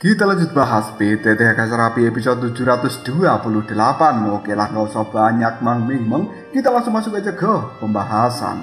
Kita lanjut bahas PTT Kasarapi episode 728. Oke lah, gak usah banyak meng. Kita langsung masuk aja ke pembahasan.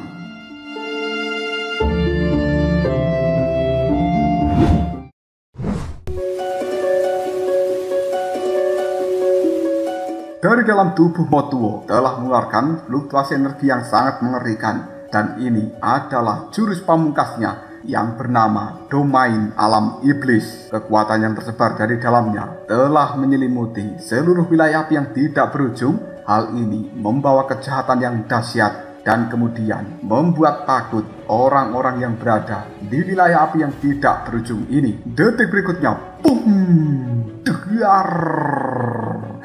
Dari dalam tubuh Motuo telah mengeluarkan fluktuasi energi yang sangat mengerikan. Dan ini adalah jurus pamungkasnya yang bernama Domain Alam Iblis. Kekuatan yang tersebar dari dalamnya telah menyelimuti seluruh wilayah api yang tidak berujung. Hal ini membawa kejahatan yang dahsyat dan kemudian membuat takut orang-orang yang berada di wilayah api yang tidak berujung ini. Detik berikutnya, boom, dar.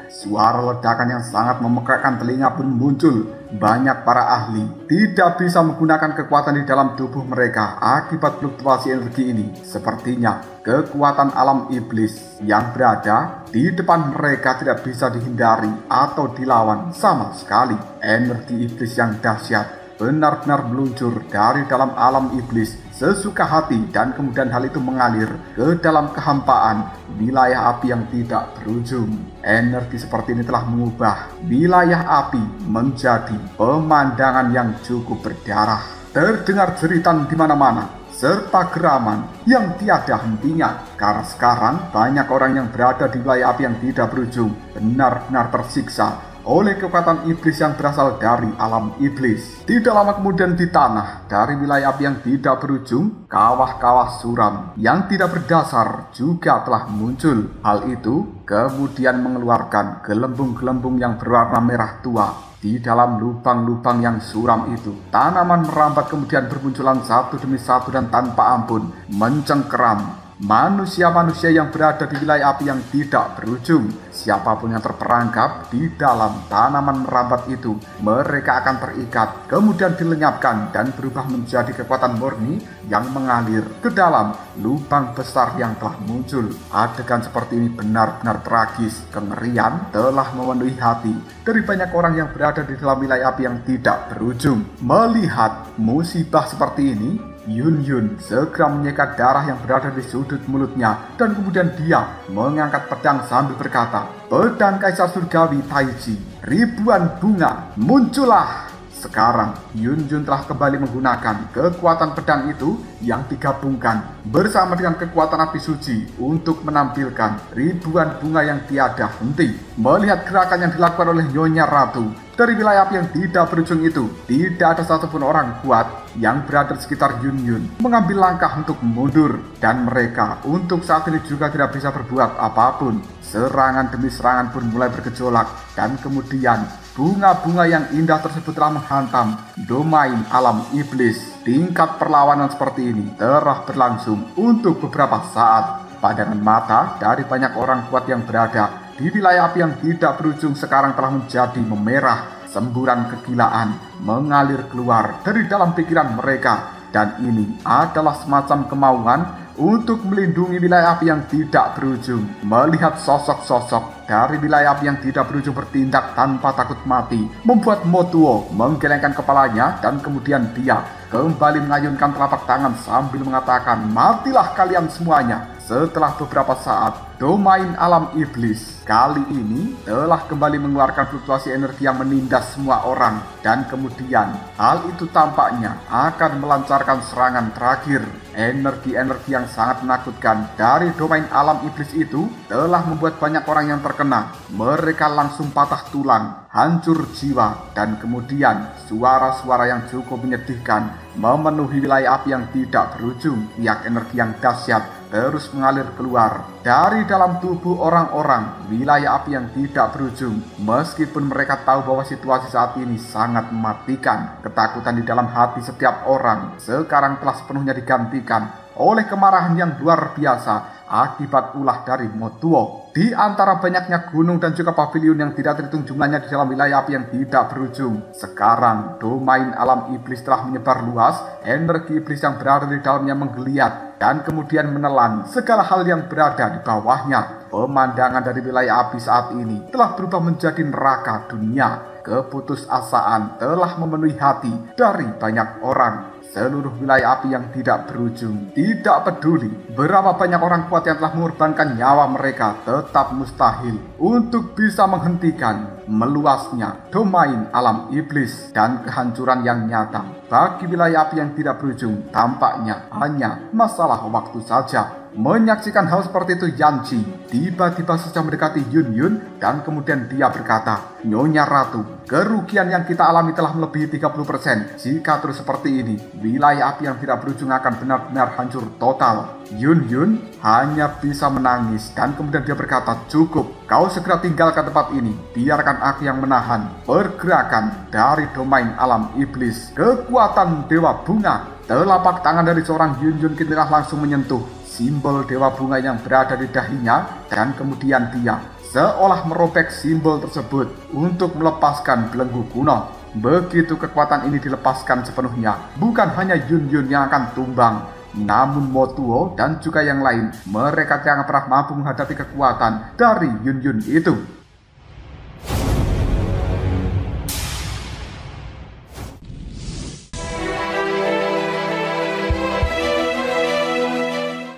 Suara ledakan yang sangat memekakkan telinga pun muncul. Banyak para ahli tidak bisa menggunakan kekuatan di dalam tubuh mereka akibat fluktuasi energi ini. Sepertinya kekuatan alam iblis yang berada di depan mereka tidak bisa dihindari atau dilawan sama sekali. Energi iblis yang dahsyat benar-benar meluncur dari dalam alam iblis sesuka hati, dan kemudian hal itu mengalir ke dalam kehampaan wilayah api yang tidak berujung. Energi seperti ini telah mengubah wilayah api menjadi pemandangan yang cukup berdarah. Terdengar jeritan di mana-mana serta geraman yang tiada hentinya, karena sekarang banyak orang yang berada di wilayah api yang tidak berujung benar-benar tersiksa oleh kekuatan iblis yang berasal dari alam iblis. Tidak lama kemudian di tanah dari wilayah api yang tidak berujung, kawah-kawah suram yang tidak berdasar juga telah muncul. Hal itu kemudian mengeluarkan gelembung-gelembung yang berwarna merah tua. Di dalam lubang-lubang yang suram itu, tanaman merambat kemudian bermunculan satu demi satu dan tanpa ampun mencengkeram manusia-manusia yang berada di wilayah api yang tidak berujung. Siapapun yang terperangkap di dalam tanaman merambat itu, mereka akan terikat, kemudian dilenyapkan dan berubah menjadi kekuatan murni yang mengalir ke dalam lubang besar yang telah muncul. Adegan seperti ini benar-benar tragis. Kengerian telah memenuhi hati dari banyak orang yang berada di dalam wilayah api yang tidak berujung. Melihat musibah seperti ini, Yun segera menyekat darah yang berada di sudut mulutnya, dan kemudian dia mengangkat pedang sambil berkata, "Pedang Kaisar Surgawi Taiji, ribuan bunga, muncullah!" Sekarang Yun telah kembali menggunakan kekuatan pedang itu yang digabungkan bersama dengan kekuatan api suci untuk menampilkan ribuan bunga yang tiada henti. Melihat gerakan yang dilakukan oleh Nyonya Ratu dari wilayah api yang tidak berujung itu, tidak ada satupun orang kuat yang berada di sekitar Yun mengambil langkah untuk mundur, dan mereka untuk saat ini juga tidak bisa berbuat apapun. Serangan demi serangan pun mulai bergejolak, dan kemudian bunga-bunga yang indah tersebut telah menghantam domain alam iblis. Tingkat perlawanan seperti ini telah berlangsung untuk beberapa saat. Pandangan mata dari banyak orang kuat yang berada di wilayah api yang tidak berujung sekarang telah menjadi memerah. Semburan kegilaan mengalir keluar dari dalam pikiran mereka, dan ini adalah semacam kemauan untuk melindungi wilayah api yang tidak berujung. Melihat sosok-sosok dari wilayah api yang tidak berujung bertindak tanpa takut mati membuat Motuo menggelengkan kepalanya, dan kemudian dia kembali mengayunkan telapak tangan sambil mengatakan, "Matilah kalian semuanya." Setelah beberapa saat, domain alam iblis kali ini telah kembali mengeluarkan fluktuasi energi yang menindas semua orang, dan kemudian hal itu tampaknya akan melancarkan serangan terakhir. Energi-energi yang sangat menakutkan dari domain alam iblis itu telah membuat banyak orang yang terkena. Mereka langsung patah tulang, hancur jiwa, dan kemudian suara-suara yang cukup menyedihkan memenuhi wilayah api yang tidak berujung. Tiak energi yang dahsyat terus mengalir keluar dari dalam tubuh orang-orang wilayah api yang tidak berujung. Meskipun mereka tahu bahwa situasi saat ini sangat mematikan, ketakutan di dalam hati setiap orang sekarang telah sepenuhnya digantikan oleh kemarahan yang luar biasa akibat ulah dari Motuo. Di antara banyaknya gunung dan juga pavilion yang tidak terhitung jumlahnya di dalam wilayah api yang tidak berujung, sekarang domain alam iblis telah menyebar luas. Energi iblis yang berada di dalamnya menggeliat dan kemudian menelan segala hal yang berada di bawahnya. Pemandangan dari wilayah api saat ini telah berubah menjadi neraka dunia. Keputusasaan telah memenuhi hati dari banyak orang. seluruh wilayah api yang tidak berujung. Tidak peduli berapa banyak orang kuat yang telah mengorbankan nyawa mereka, tetap mustahil untuk bisa menghentikan meluasnya domain alam iblis dan kehancuran yang nyata. Bagi wilayah api yang tidak berujung, tampaknya hanya masalah waktu saja. Menyaksikan hal seperti itu, Yanji tiba-tiba saja mendekati Yun Yun dan kemudian dia berkata, "Nyonya Ratu, kerugian yang kita alami telah melebihi 30%. Jika terus seperti ini, wilayah api yang tidak berujung akan benar-benar hancur total." Yun Yun hanya bisa menangis dan kemudian dia berkata, "Cukup, kau segera tinggalkan tempat ini. Biarkan aku yang menahan pergerakan dari domain alam iblis." Kekuatan Dewa Bunga, telapak tangan dari seorang Yun Yun kini langsung menyentuh simbol Dewa Bunga yang berada di dahinya, dan kemudian dia seolah merobek simbol tersebut untuk melepaskan belenggu kuno. Begitu kekuatan ini dilepaskan sepenuhnya, bukan hanya Yun Yun yang akan tumbang, namun Mo Tuo dan juga yang lain. Mereka tidak pernah mampu menghadapi kekuatan dari Yun Yun itu.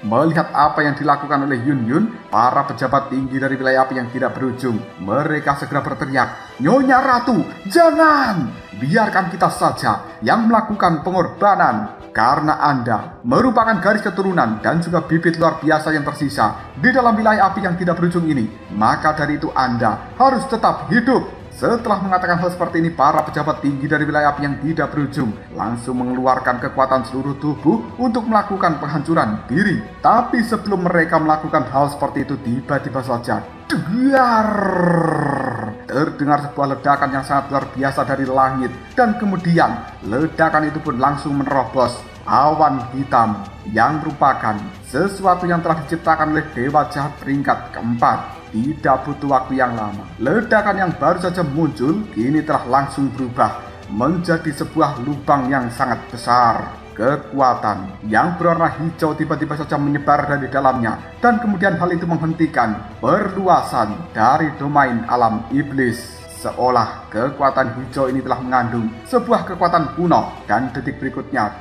Melihat apa yang dilakukan oleh Yun Yun, para pejabat tinggi dari wilayah api yang tidak berujung, mereka segera berteriak, "Nyonya Ratu, jangan! Biarkan kita saja yang melakukan pengorbanan. Karena Anda merupakan garis keturunan dan juga bibit luar biasa yang tersisa di dalam wilayah api yang tidak berujung ini, maka dari itu Anda harus tetap hidup." Setelah mengatakan hal seperti ini, para pejabat tinggi dari wilayah api yang tidak berujung langsung mengeluarkan kekuatan seluruh tubuh untuk melakukan penghancuran diri. Tapi sebelum mereka melakukan hal seperti itu, tiba-tiba saja terdengar sebuah ledakan yang sangat luar biasa dari langit, dan kemudian ledakan itu pun langsung menerobos awan hitam yang merupakan sesuatu yang telah diciptakan oleh Dewa Jahat peringkat keempat. Tidak butuh waktu yang lama, ledakan yang baru saja muncul kini telah langsung berubah menjadi sebuah lubang yang sangat besar. Kekuatan yang berwarna hijau tiba-tiba saja menyebar dari dalamnya, dan kemudian hal itu menghentikan perluasan dari domain alam iblis. Seolah kekuatan hijau ini telah mengandung sebuah kekuatan kuno, dan detik berikutnya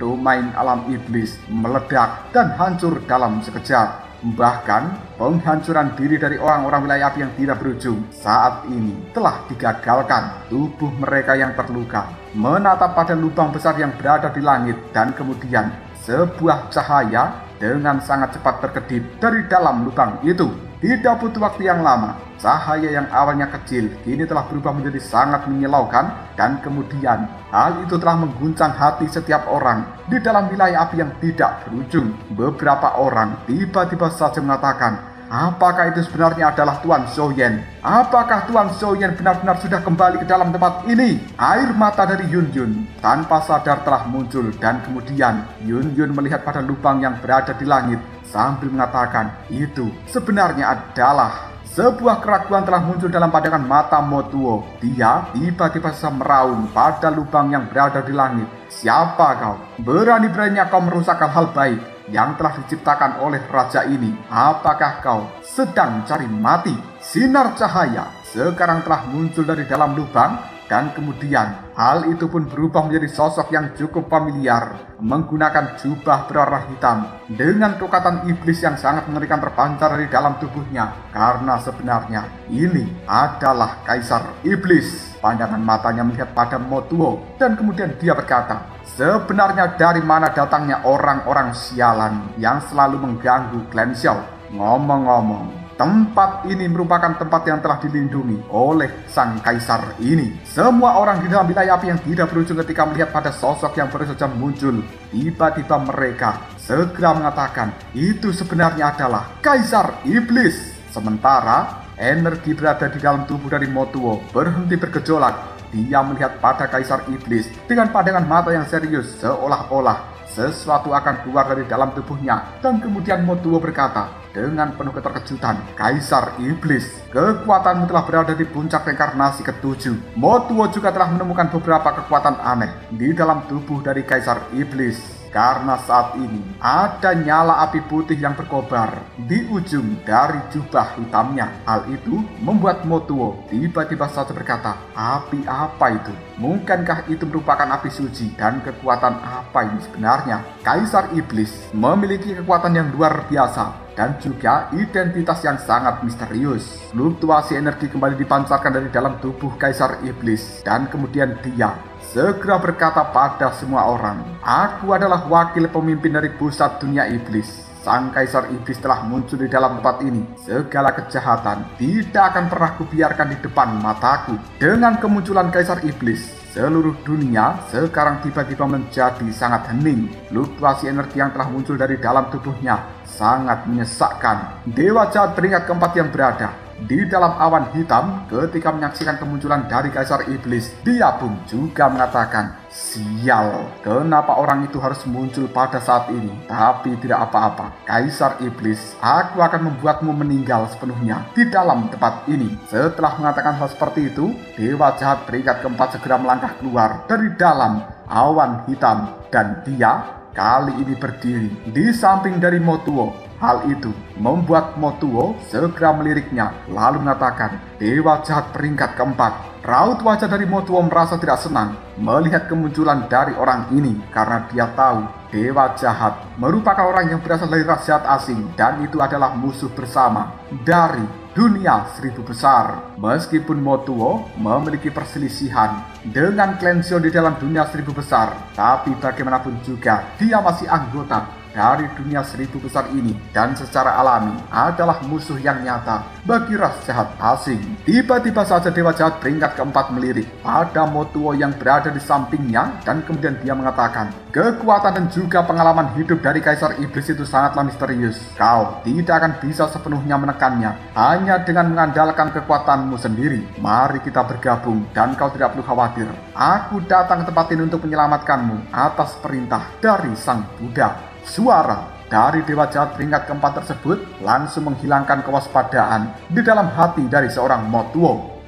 domain alam iblis meledak dan hancur dalam sekejap. Bahkan penghancuran diri dari orang-orang wilayah api yang tidak berujung saat ini telah digagalkan. Tubuh mereka yang terluka menatap pada lubang besar yang berada di langit, dan kemudian sebuah cahaya dengan sangat cepat berkedip dari dalam lubang itu. Tidak butuh waktu yang lama, cahaya yang awalnya kecil kini telah berubah menjadi sangat menyilaukan, dan kemudian hal itu telah mengguncang hati setiap orang di dalam wilayah api yang tidak berujung. Beberapa orang tiba-tiba saja mengatakan, "Apakah itu sebenarnya adalah Tuan Zhou-Yen? Apakah Tuan Zhou-Yen benar-benar sudah kembali ke dalam tempat ini?" Air mata dari Yun Yun tanpa sadar telah muncul, dan kemudian Yun Yun melihat pada lubang yang berada di langit sambil mengatakan, "Itu sebenarnya adalah..." Sebuah keraguan telah muncul dalam pandangan mata Mo Tuo. Dia tiba-tiba saja meraung pada lubang yang berada di langit. "Siapa kau? Berani-beraninya kau merusak hal-hal baik yang telah diciptakan oleh raja ini. Apakah kau sedang cari mati?" Sinar cahaya sekarang telah muncul dari dalam lubang, dan kemudian hal itu pun berubah menjadi sosok yang cukup familiar, menggunakan jubah berwarna hitam dengan tokatan iblis yang sangat mengerikan terpancar dari dalam tubuhnya. Karena sebenarnya ini adalah Kaisar Iblis. Pandangan matanya melihat pada Mo Tuo, dan kemudian dia berkata, "Sebenarnya dari mana datangnya orang-orang sialan yang selalu mengganggu Klan Xiao? Ngomong-ngomong, tempat ini merupakan tempat yang telah dilindungi oleh sang kaisar ini." Semua orang di dalam wilayah api yang tidak berujung ketika melihat pada sosok yang baru saja muncul, tiba-tiba mereka segera mengatakan, "Itu sebenarnya adalah Kaisar Iblis." Sementara energi berada di dalam tubuh dari Mo Tuo berhenti bergejolak. Dia melihat pada Kaisar Iblis dengan pandangan mata yang serius, seolah-olah sesuatu akan keluar dari dalam tubuhnya. Dan kemudian Mo Tuo berkata dengan penuh keterkejutan, "Kaisar Iblis, kekuatanmu telah berada di puncak reinkarnasi ke-7. Mo Tuo juga telah menemukan beberapa kekuatan aneh di dalam tubuh dari Kaisar Iblis. karena saat ini ada nyala api putih yang berkobar di ujung dari jubah hitamnya. Hal itu membuat Motuo tiba-tiba saja berkata, api apa itu? Mungkinkah itu merupakan api suci? Dan kekuatan apa ini sebenarnya? Kaisar Iblis memiliki kekuatan yang luar biasa dan juga identitas yang sangat misterius. Fluktuasi energi kembali dipancarkan dari dalam tubuh Kaisar Iblis, dan kemudian dia segera berkata pada semua orang, aku adalah wakil pemimpin dari pusat dunia iblis. Sang Kaisar Iblis telah muncul di dalam tempat ini. Segala kejahatan tidak akan pernah kubiarkan di depan mataku. Dengan kemunculan Kaisar Iblis, seluruh dunia sekarang tiba-tiba menjadi sangat hening. Fluktuasi energi yang telah muncul dari dalam tubuhnya sangat menyesakkan. Dewa jahat peringkat keempat yang berada di dalam awan hitam ketika menyaksikan kemunculan dari Kaisar Iblis, dia pun juga mengatakan, sial, kenapa orang itu harus muncul pada saat ini? Tapi tidak apa-apa, Kaisar Iblis, aku akan membuatmu meninggal sepenuhnya di dalam tempat ini. Setelah mengatakan hal seperti itu, Dewa jahat peringkat keempat segera melangkah keluar dari dalam awan hitam, dan dia kali ini berdiri di samping dari Motuo. Hal itu membuat Motuo segera meliriknya, lalu mengatakan, Dewa jahat peringkat keempat. Raut wajah dari Motuo merasa tidak senang melihat kemunculan dari orang ini, karena dia tahu Dewa jahat merupakan orang yang berasal dari ras jahat asing, dan itu adalah musuh bersama dari dunia seribu besar. Meskipun Motuo memiliki perselisihan dengan Cleansio di dalam dunia seribu besar, tapi bagaimanapun juga dia masih anggota dari dunia seribu besar ini, dan secara alami adalah musuh yang nyata bagi ras jahat asing. Tiba-tiba saja Dewa jahat peringkat keempat melirik pada Motuo yang berada di sampingnya, dan kemudian dia mengatakan, kekuatan dan juga pengalaman hidup dari Kaisar Iblis itu sangatlah misterius. Kau tidak akan bisa sepenuhnya menekannya hanya dengan mengandalkan kekuatanmu sendiri. Mari kita bergabung, dan kau tidak perlu khawatir. Aku datang ke tempat ini untuk menyelamatkanmu atas perintah dari Sang Buddha. Suara dari Dewa jahat peringkat keempat tersebut langsung menghilangkan kewaspadaan di dalam hati dari seorang Motuo.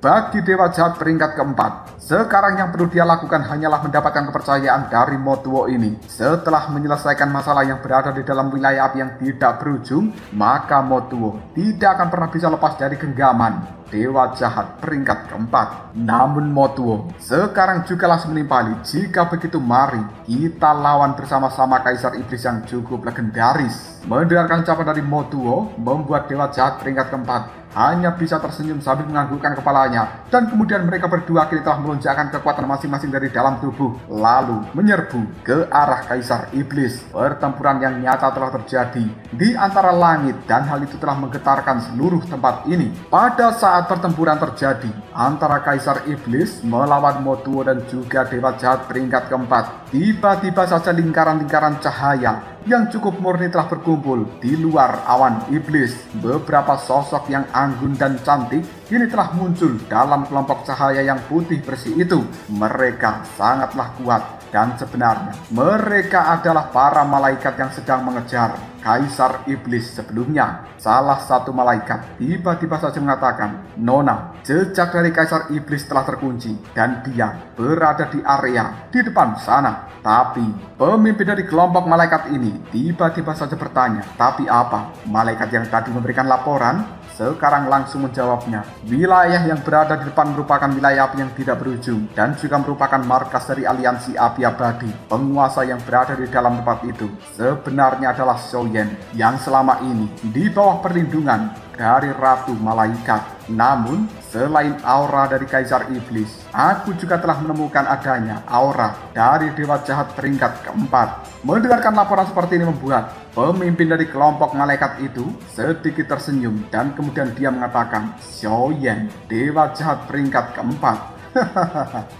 Bagi Dewa jahat peringkat keempat, sekarang yang perlu dia lakukan hanyalah mendapatkan kepercayaan dari Motuo ini. Setelah menyelesaikan masalah yang berada di dalam wilayah api yang tidak berujung, maka Motuo tidak akan pernah bisa lepas dari genggaman Dewa jahat peringkat keempat. Namun Motuo sekarang juga langsung menimpali, jika begitu mari kita lawan bersama-sama Kaisar Iblis yang cukup legendaris. Mendengarkan ucapan dari Motuo membuat Dewa jahat peringkat keempat hanya bisa tersenyum sambil menganggukkan kepalanya, dan kemudian mereka berdua kini telah melonjakkan kekuatan masing-masing dari dalam tubuh, lalu menyerbu ke arah Kaisar Iblis. Pertempuran yang nyata telah terjadi di antara langit, dan hal itu telah menggetarkan seluruh tempat ini. Pada saat pertempuran terjadi antara Kaisar Iblis melawan Motuo dan juga Dewa jahat peringkat keempat, tiba-tiba saja lingkaran-lingkaran cahaya yang cukup murni telah berkumpul di luar awan iblis. Beberapa sosok yang anggun dan cantik kini telah muncul dalam kelompok cahaya yang putih bersih itu. Mereka sangatlah kuat, dan sebenarnya mereka adalah para malaikat yang sedang mengejar Kaisar Iblis sebelumnya. Salah satu malaikat tiba-tiba saja mengatakan, Nona, jejak dari Kaisar Iblis telah terkunci, dan dia berada di area di depan sana. Tapi pemimpin dari kelompok malaikat ini tiba-tiba saja bertanya, tapi apa? Malaikat yang tadi memberikan laporan sekarang langsung menjawabnya, wilayah yang berada di depan merupakan wilayah api yang tidak berujung, dan juga merupakan markas dari aliansi api abadi. Penguasa yang berada di dalam tempat itu sebenarnya adalah Xiaoyan, yang selama ini di bawah perlindungan dari Ratu Malaikat. Namun, selain aura dari Kaisar Iblis, aku juga telah menemukan adanya aura dari Dewa jahat peringkat keempat. Mendengarkan laporan seperti ini membuat pemimpin dari kelompok malaikat itu sedikit tersenyum, dan kemudian dia mengatakan, Xiaoyan, Dewa jahat peringkat keempat.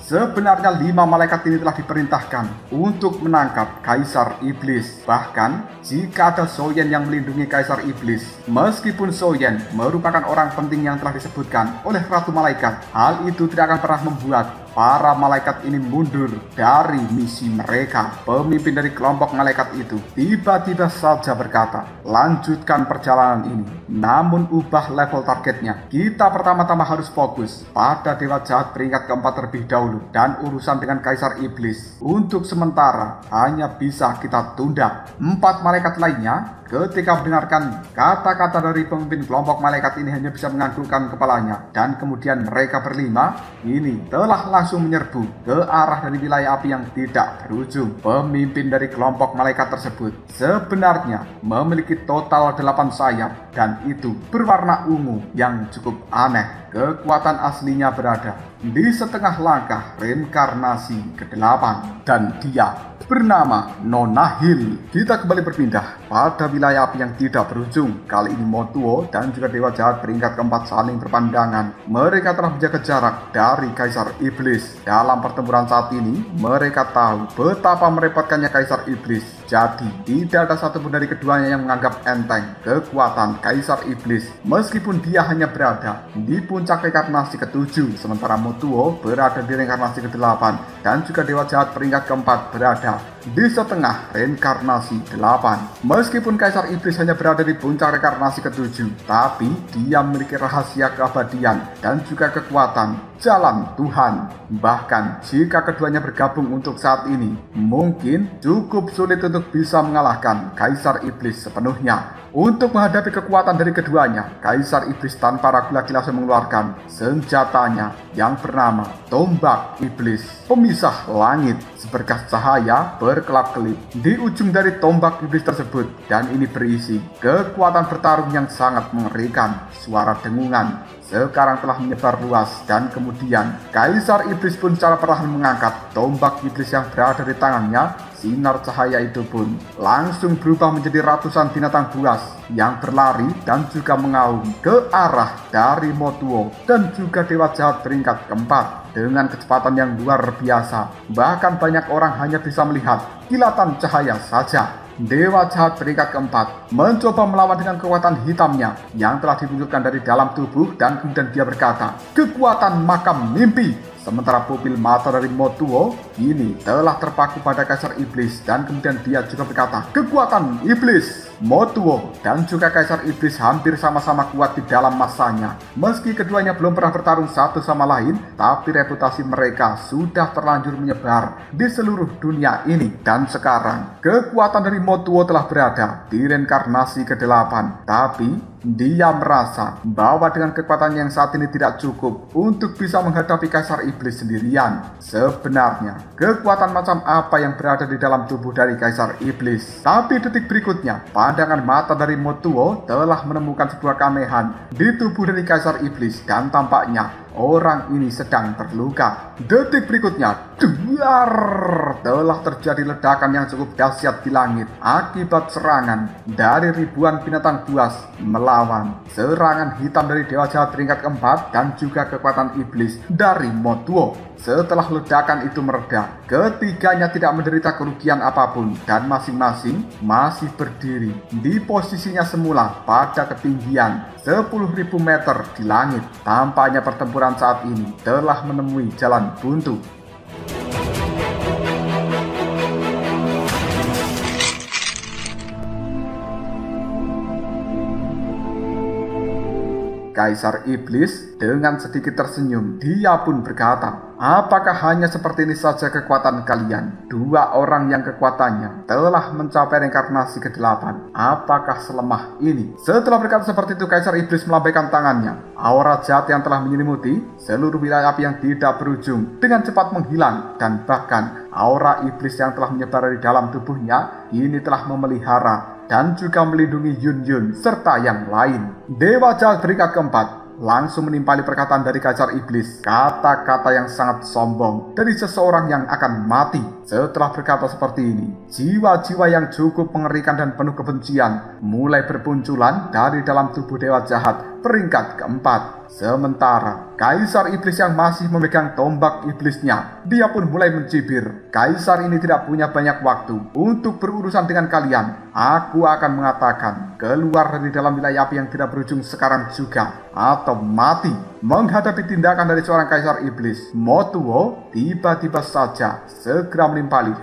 Sebenarnya 5 malaikat ini telah diperintahkan untuk menangkap Kaisar Iblis. Bahkan jika ada Xiaoyan yang melindungi Kaisar Iblis, meskipun Xiaoyan merupakan orang penting yang telah disebutkan oleh Ratu Malaikat, hal itu tidak akan pernah membuat para malaikat ini mundur dari misi mereka. Pemimpin dari kelompok malaikat itu tiba-tiba saja berkata, lanjutkan perjalanan ini, namun ubah level targetnya. Kita pertama-tama harus fokus pada dewa jahat peringkat keempat terlebih dahulu, dan urusan dengan kaisar iblis untuk sementara hanya bisa kita tunda. 4 malaikat lainnya ketika mendengarkan kata-kata dari pemimpin kelompok malaikat ini hanya bisa menganggukkan kepalanya, dan kemudian mereka berlima ini telah langsung menyerbu ke arah dari wilayah api yang tidak berujung. Pemimpin dari kelompok malaikat tersebut sebenarnya memiliki total 8 sayap, dan itu berwarna ungu yang cukup aneh. Kekuatan aslinya berada di setengah langkah reinkarnasi ke-8, dan dia bernama Nonahil. Kita kembali berpindah pada wilayah api yang tidak berujung. Kali ini Motuo dan juga dewa jahat peringkat keempat saling berpandangan. Mereka telah menjaga jarak dari kaisar iblis. Dalam pertempuran saat ini, mereka tahu betapa merepotkannya kaisar iblis. Jadi tidak ada satupun dari keduanya yang menganggap enteng kekuatan kaisar iblis, meskipun dia hanya berada di puncak reinkarnasi ke-7, sementara Motuo berada di reinkarnasi ke-8, dan juga dewa jahat peringkat keempat berada di setengah reinkarnasi 8. Meskipun kaisar iblis hanya berada di puncak reinkarnasi ke-7, tapi dia memiliki rahasia keabadian dan juga kekuatan jalan Tuhan. Bahkan jika keduanya bergabung untuk saat ini, mungkin cukup sulit untuk bisa mengalahkan kaisar iblis sepenuhnya. Untuk menghadapi kekuatan dari keduanya, kaisar iblis tanpa ragu lagi langsung mengeluarkan senjatanya yang bernama tombak iblis, pemisah langit. Seberkas cahaya berkelap-kelip di ujung dari tombak iblis tersebut, dan ini berisi kekuatan bertarung yang sangat mengerikan. Suara dengungan sekarang telah menyebar luas, dan kemudian kaisar iblis pun secara perlahan mengangkat tombak iblis yang berada di tangannya. Sinar cahaya itu pun langsung berubah menjadi ratusan binatang buas yang berlari dan juga mengaum ke arah dari Motuo dan juga dewa jahat peringkat keempat dengan kecepatan yang luar biasa. Bahkan banyak orang hanya bisa melihat kilatan cahaya saja. Dewa jahat peringkat keempat mencoba melawan dengan kekuatan hitamnya yang telah dimunculkan dari dalam tubuh, dan kemudian dia berkata, kekuatan makam mimpi. Sementara pupil mata dari Motuo ini telah terpaku pada kaisar iblis, dan kemudian dia juga berkata, kekuatan iblis. Motuo dan juga kaisar iblis hampir sama-sama kuat di dalam masanya. Meski keduanya belum pernah bertarung satu sama lain, tapi reputasi mereka sudah terlanjur menyebar di seluruh dunia ini. Dan sekarang kekuatan dari Motuo telah berada di reinkarnasi ke-8, tapi dia merasa bahwa dengan kekuatan yang saat ini tidak cukup untuk bisa menghadapi kaisar iblis sendirian. Sebenarnya, kekuatan macam apa yang berada di dalam tubuh dari kaisar iblis? Tapi detik berikutnya, pandangan mata dari Motuo telah menemukan sebuah keanehan di tubuh dari kaisar iblis, dan tampaknya orang ini sedang terluka. Detik berikutnya, duar, telah terjadi ledakan yang cukup dahsyat di langit akibat serangan dari ribuan binatang buas melawan serangan hitam dari dewa jahat peringkat keempat dan juga kekuatan iblis dari Motuo. Setelah ledakan itu mereda, ketiganya tidak menderita kerugian apapun, dan masing-masing masih berdiri di posisinya semula pada ketinggian 10.000 meter di langit. Tampaknya pertempuran saat ini telah menemui jalan buntu. Kaisar iblis dengan sedikit tersenyum, dia pun berkata, apakah hanya seperti ini saja kekuatan kalian? 2 orang yang kekuatannya telah mencapai reinkarnasi ke-8. Apakah selemah ini? Setelah berkata seperti itu, kaisar iblis melambaikan tangannya. Aura jahat yang telah menyelimuti seluruh wilayah api yang tidak berujung dengan cepat menghilang, dan bahkan aura iblis yang telah menyebar di dalam tubuhnya ini telah memelihara dan juga melindungi Yun Yun serta yang lain. Dewa jahat peringkat keempat langsung menimpali perkataan dari kaisar iblis, kata-kata yang sangat sombong dari seseorang yang akan mati. Setelah berkata seperti ini, jiwa-jiwa yang cukup mengerikan dan penuh kebencian mulai bermunculan dari dalam tubuh dewa jahat peringkat keempat. Sementara kaisar iblis yang masih memegang tombak iblisnya, dia pun mulai mencibir. Kaisar ini tidak punya banyak waktu untuk berurusan dengan kalian. Aku akan mengatakan, keluar dari dalam wilayah api yang tidak berujung sekarang juga, atau mati. Menghadapi tindakan dari seorang kaisar iblis, Motuo tiba-tiba saja segera menimpali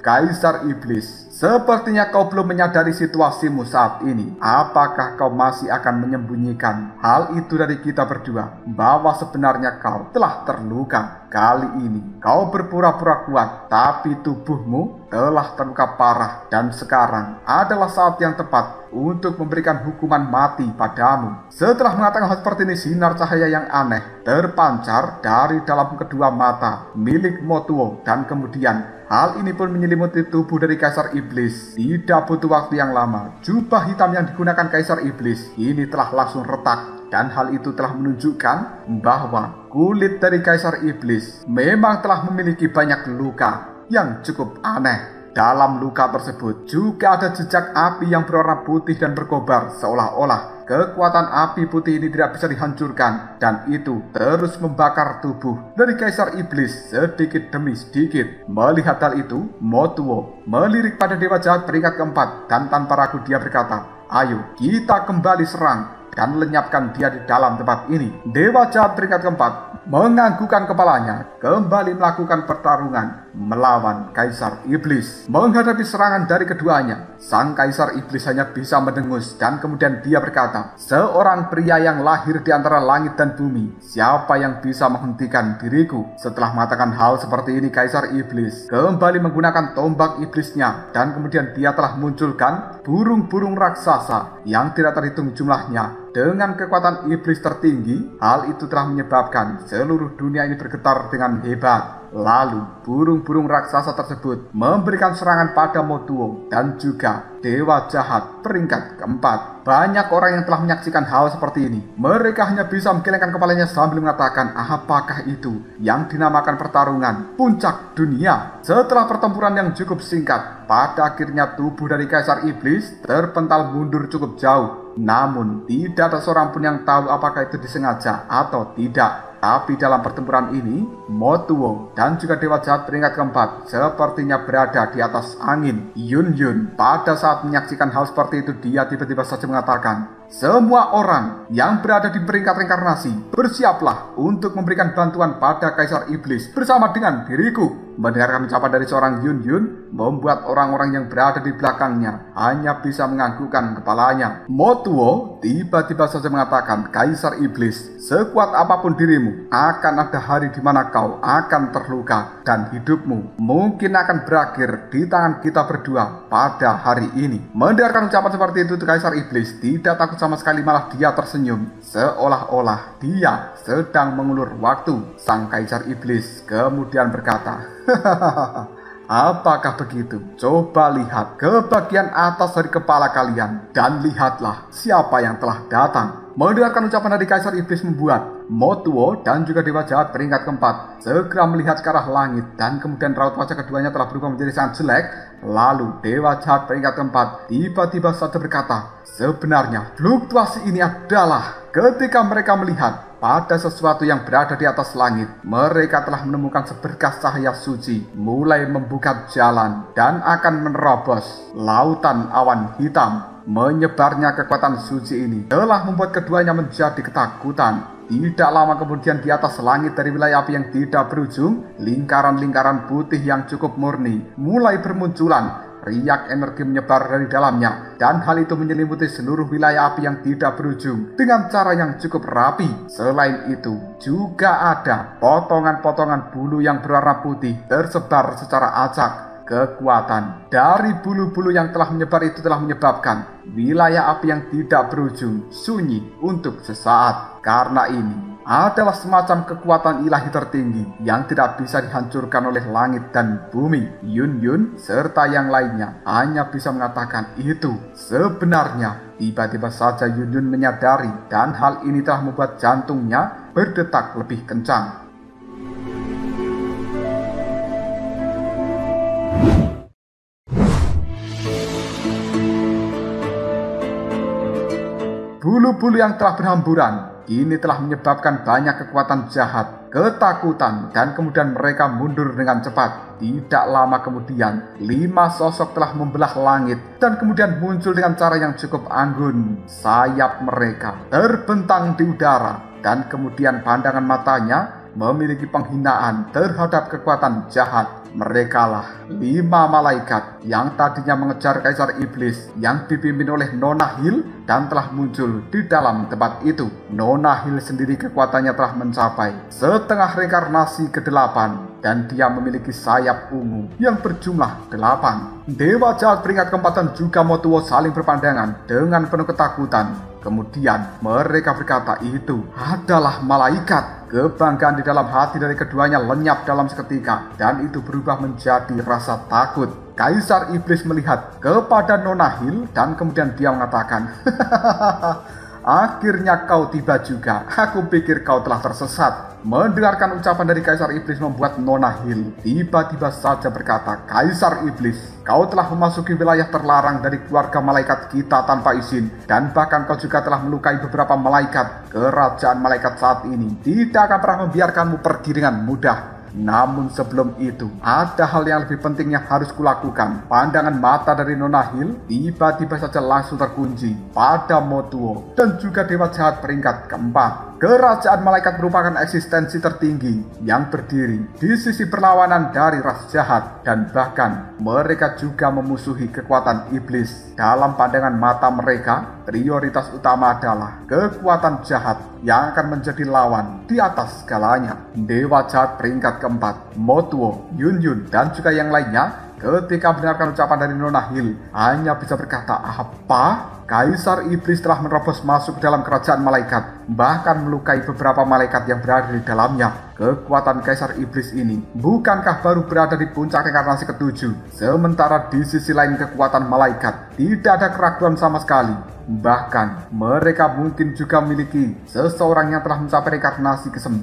Kaisar Iblis. Sepertinya kau belum menyadari situasimu saat ini. Apakah kau masih akan menyembunyikan hal itu dari kita berdua? Bahwa sebenarnya kau telah terluka. Kali ini kau berpura-pura kuat, tapi tubuhmu telah terluka parah. Dan sekarang adalah saat yang tepat untuk memberikan hukuman mati padamu. Setelah mengatakan hal seperti ini, sinar cahaya yang aneh terpancar dari dalam kedua mata milik Motuo. Dan kemudian hal ini pun menyelimuti tubuh dari Kaisar Iblis. Tidak butuh waktu yang lama, jubah hitam yang digunakan Kaisar Iblis ini telah langsung retak. Dan hal itu telah menunjukkan bahwa kulit dari Kaisar Iblis memang telah memiliki banyak luka yang cukup aneh. Dalam luka tersebut juga ada jejak api yang berwarna putih dan berkobar, seolah-olah kekuatan api putih ini tidak bisa dihancurkan, dan itu terus membakar tubuh dari Kaisar Iblis sedikit demi sedikit. Melihat hal itu, Motuo melirik pada Dewa Jahat peringkat keempat, dan tanpa ragu dia berkata, "Ayo kita kembali serang dan lenyapkan dia di dalam tempat ini." Dewa Jahat peringkat keempat menganggukkan kepalanya, kembali melakukan pertarungan melawan Kaisar Iblis. Menghadapi serangan dari keduanya, sang Kaisar Iblis hanya bisa mendengus, dan kemudian dia berkata, "Seorang pria yang lahir di antara langit dan bumi, siapa yang bisa menghentikan diriku?" Setelah mengatakan hal seperti ini, Kaisar Iblis kembali menggunakan tombak iblisnya, dan kemudian dia telah munculkan burung-burung raksasa yang tidak terhitung jumlahnya. Dengan kekuatan iblis tertinggi, hal itu telah menyebabkan seluruh dunia ini bergetar dengan hebat. Lalu burung-burung raksasa tersebut memberikan serangan pada Motuo dan juga Dewa Jahat peringkat keempat. Banyak orang yang telah menyaksikan hal seperti ini. Mereka hanya bisa menggelengkan kepalanya sambil mengatakan, apakah itu yang dinamakan pertarungan puncak dunia? Setelah pertempuran yang cukup singkat, pada akhirnya tubuh dari Kaisar Iblis terpental mundur cukup jauh. Namun tidak ada seorang pun yang tahu apakah itu disengaja atau tidak. Tapi dalam pertempuran ini, Motuo dan juga Dewa Jahat peringkat keempat sepertinya berada di atas angin. Yun pada saat menyaksikan hal seperti itu, dia tiba-tiba saja mengatakan, "Semua orang yang berada di peringkat reinkarnasi, bersiaplah untuk memberikan bantuan pada Kaisar Iblis bersama dengan diriku." Mendengarkan ucapan dari seorang Yun membuat orang-orang yang berada di belakangnya hanya bisa menganggukkan kepalanya. Motuo tiba-tiba saja mengatakan, "Kaisar Iblis, sekuat apapun dirimu, akan ada hari di mana kau akan terluka dan hidupmu mungkin akan berakhir di tangan kita berdua pada hari ini." Mendengarkan ucapan seperti itu, Kaisar Iblis tidak takut sama sekali, malah dia tersenyum seolah-olah dia sedang mengulur waktu. Sang Kaisar Iblis kemudian berkata, "Apakah begitu? Coba lihat ke bagian atas dari kepala kalian dan lihatlah siapa yang telah datang." Mendengarkan ucapan dari Kaisar Iblis membuat Motuo dan juga Dewa Jahat peringkat keempat segera melihat ke arah langit, dan kemudian raut wajah keduanya telah berubah menjadi sangat jelek. Lalu Dewa Jahat peringkat keempat tiba-tiba saja berkata, "Sebenarnya fluktuasi ini adalah ketika mereka melihat pada sesuatu yang berada di atas langit. Mereka telah menemukan seberkas cahaya suci mulai membuka jalan dan akan menerobos lautan awan hitam." Menyebarnya kekuatan suci ini telah membuat keduanya menjadi ketakutan. Tidak lama kemudian di atas langit dari wilayah api yang tidak berujung, lingkaran-lingkaran putih yang cukup murni mulai bermunculan. Riak energi menyebar dari dalamnya, dan hal itu menyelimuti seluruh wilayah api yang tidak berujung dengan cara yang cukup rapi. Selain itu, juga ada potongan-potongan bulu yang berwarna putih tersebar secara acak. Kekuatan dari bulu-bulu yang telah menyebar itu telah menyebabkan wilayah api yang tidak berujung sunyi untuk sesaat. Karena ini adalah semacam kekuatan ilahi tertinggi yang tidak bisa dihancurkan oleh langit dan bumi. Yun serta yang lainnya hanya bisa mengatakan itu. Sebenarnya tiba-tiba saja Yun menyadari, dan hal ini telah membuat jantungnya berdetak lebih kencang. Bulu-bulu yang telah berhamburan kini telah menyebabkan banyak kekuatan jahat, ketakutan, dan kemudian mereka mundur dengan cepat. Tidak lama kemudian, 5 sosok telah membelah langit dan kemudian muncul dengan cara yang cukup anggun. Sayap mereka terbentang di udara, dan kemudian pandangan matanya memiliki penghinaan terhadap kekuatan jahat. Merekalah 5 malaikat yang tadinya mengejar Kaisar Iblis yang dipimpin oleh Nona Hill dan telah muncul di dalam tempat itu. Nona Hill sendiri kekuatannya telah mencapai setengah reinkarnasi ke-8 dan dia memiliki sayap ungu yang berjumlah 8. Dewa jahat peringkat keempat dan juga Motuo saling berpandangan dengan penuh ketakutan. Kemudian mereka berkata itu adalah malaikat. Kebanggaan di dalam hati dari keduanya lenyap dalam seketika dan itu berubah menjadi rasa takut. Kaisar Iblis melihat kepada Nona Hill dan kemudian dia mengatakan, "Akhirnya kau tiba juga. Aku pikir kau telah tersesat." Mendengarkan ucapan dari Kaisar Iblis membuat Nona Hill tiba-tiba saja berkata, "Kaisar Iblis, kau telah memasuki wilayah terlarang dari keluarga malaikat kita tanpa izin. Dan bahkan kau juga telah melukai beberapa malaikat. Kerajaan malaikat saat ini tidak akan pernah membiarkanmu pergi dengan mudah. Namun sebelum itu, ada hal yang lebih penting yang harus kulakukan." Pandangan mata dari Nona Hill tiba-tiba saja langsung terkunci pada Motuo dan juga Dewa Jahat peringkat keempat. Kerajaan malaikat merupakan eksistensi tertinggi yang berdiri di sisi perlawanan dari ras jahat dan bahkan mereka juga memusuhi kekuatan iblis. Dalam pandangan mata mereka, prioritas utama adalah kekuatan jahat yang akan menjadi lawan di atas segalanya. Dewa Jahat peringkat keempat, Motuo, Yun Yun, dan juga yang lainnya ketika mendengarkan ucapan dari Nona Hill hanya bisa berkata, "Apa? Kaisar Iblis telah menerobos masuk ke dalam kerajaan malaikat, bahkan melukai beberapa malaikat yang berada di dalamnya. Kekuatan Kaisar Iblis ini bukankah baru berada di puncak reinkarnasi ke-7? Sementara di sisi lain kekuatan malaikat tidak ada keraguan sama sekali. Bahkan mereka mungkin juga memiliki seseorang yang telah mencapai reinkarnasi ke-9.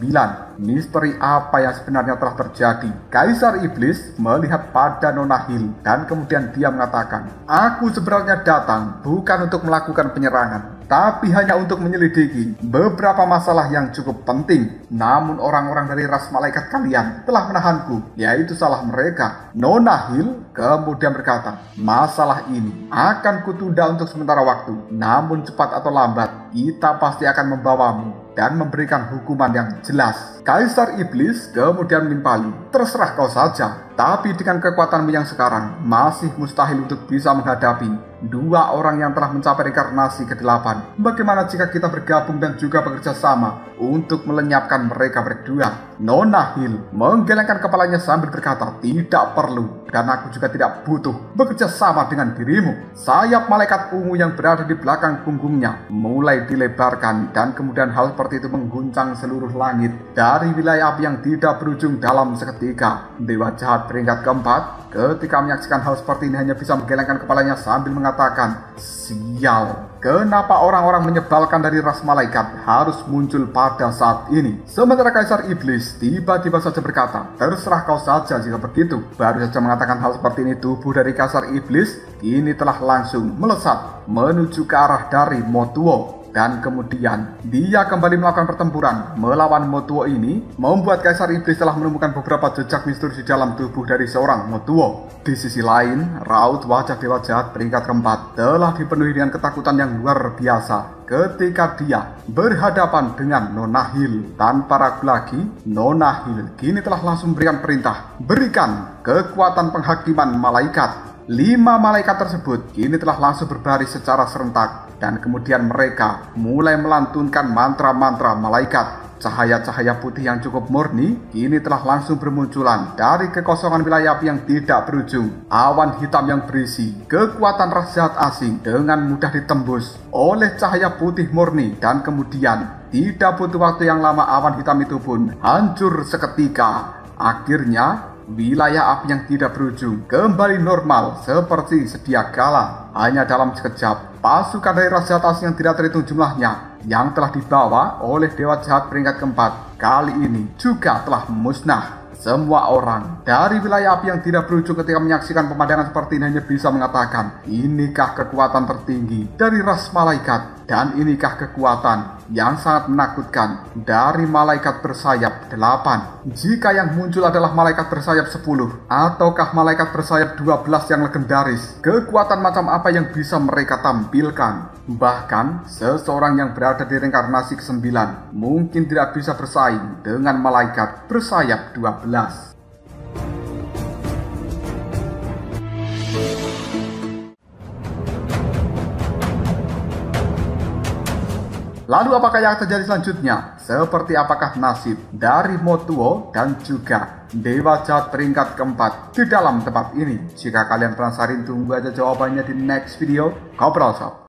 Misteri apa yang sebenarnya telah terjadi?" Kaisar Iblis melihat pada Nona Hill dan kemudian dia mengatakan, "Aku sebenarnya datang bukan untuk melakukan penyerangan, tapi hanya untuk menyelidiki beberapa masalah yang cukup penting. Namun orang-orang dari ras malaikat kalian telah menahanku, yaitu salah mereka." Nona Hill kemudian berkata, "Masalah ini akan kutunda untuk sementara waktu. Namun cepat atau lambat, kita pasti akan membawamu dan memberikan hukuman yang jelas." Kaisar Iblis kemudian menimpali, "Terserah kau saja, tapi dengan kekuatanmu yang sekarang, masih mustahil untuk bisa menghadapi 2 orang yang telah mencapai reinkarnasi ke-8. Bagaimana jika kita bergabung dan juga bekerja sama untuk melenyapkan mereka berdua?" Nona Hill menggelengkan kepalanya sambil berkata, "Tidak perlu, dan aku juga tidak butuh bekerja sama dengan dirimu." Sayap malaikat ungu yang berada di belakang punggungnya mulai dilebarkan dan kemudian hal seperti itu mengguncang seluruh langit dari wilayah api yang tidak berujung dalam seketika. Dewa Jahat peringkat keempat ketika menyaksikan hal seperti ini hanya bisa menggelengkan kepalanya sambil mengatakan, "Sial, kenapa orang-orang menyebalkan dari ras malaikat harus muncul pada saat ini?" Sementara Kaisar Iblis tiba-tiba saja berkata, "Terserah kau saja jika begitu." Baru saja mengatakan hal seperti ini, tubuh dari Kaisar Iblis kini telah langsung melesat menuju ke arah dari Motuo. Dan kemudian dia kembali melakukan pertempuran melawan Motuo ini, membuat Kaisar Iblis telah menemukan beberapa jejak misterius di dalam tubuh dari seorang Motuo. Di sisi lain, raut wajah Dewa Jahat peringkat keempat telah dipenuhi dengan ketakutan yang luar biasa ketika dia berhadapan dengan Nona Hill. Tanpa ragu lagi, Nona Hill kini telah langsung memberikan perintah, "Berikan kekuatan penghakiman malaikat." 5 malaikat tersebut kini telah langsung berbaris secara serentak dan kemudian mereka mulai melantunkan mantra-mantra malaikat. Cahaya-cahaya putih yang cukup murni kini telah langsung bermunculan dari kekosongan wilayah api yang tidak berujung. Awan hitam yang berisi kekuatan ras jahat asing dengan mudah ditembus oleh cahaya putih murni dan kemudian tidak butuh waktu yang lama awan hitam itu pun hancur seketika. Akhirnya wilayah api yang tidak berujung kembali normal seperti sedia kala. Hanya dalam sekejap, pasukan dari ras jahat asing yang tidak terhitung jumlahnya yang telah dibawa oleh Dewa Jahat peringkat keempat kali ini juga telah musnah. Semua orang dari wilayah api yang tidak berujung ketika menyaksikan pemandangan seperti ini hanya bisa mengatakan, "Inikah kekuatan tertinggi dari ras malaikat? Dan inikah kekuatan yang sangat menakutkan dari malaikat bersayap 8. Jika yang muncul adalah malaikat bersayap 10, ataukah malaikat bersayap 12 yang legendaris, kekuatan macam apa yang bisa mereka tampilkan? Bahkan, seseorang yang berada di reinkarnasi ke-9 mungkin tidak bisa bersaing dengan malaikat bersayap 12. Lalu apakah yang terjadi selanjutnya? Seperti apakah nasib dari Motuo dan juga Dewa Jahat peringkat keempat di dalam tempat ini? Jika kalian penasaran, tunggu aja jawabannya di next video Ngobrol Shop.